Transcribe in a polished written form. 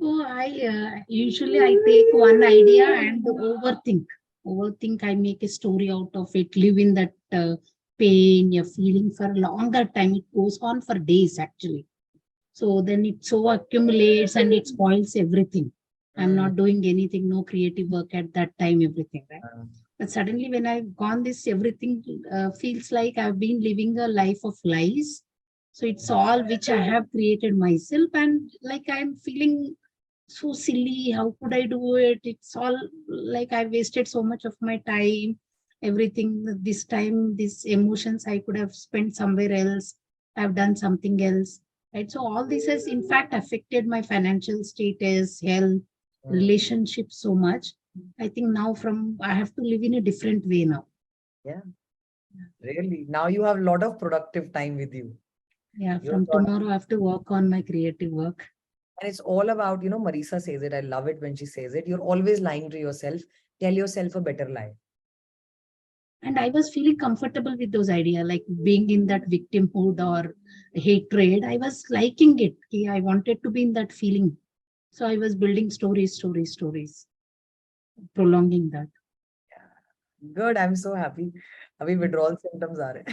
So usually I take one idea and overthink. Overthink. I make a story out of it. Live in that pain, you're feeling for a longer time. It goes on for days actually. So then it so accumulates and it spoils everything. I'm Mm. not doing anything, no creative work at that time, everything, right? Uh, But suddenly when I've gone this, everything feels like I've been living a life of lies. So it's all which I have created myself, and like I'm feeling so silly. How could I do it? It's all like I wasted so much of my time, everything. This time, these emotions I could have spent somewhere else. I've done something else, right? So all this has in fact affected my financial status, health, mm. relationships so much. I think now from I have to live in a different way now. Yeah, really. Now you have a lot of productive time with you. Yeah, You're from not, tomorrow I have to work on my creative work. and it's all about, Marisa says it. I love it when she says it. You're always lying to yourself. Tell yourself a better lie. And I was feeling comfortable with those ideas, like being in that victimhood or hatred. I was liking it. I wanted to be in that feeling. So I was building stories, prolonging that. Good. I'm so happy. अभी withdrawal symptoms are.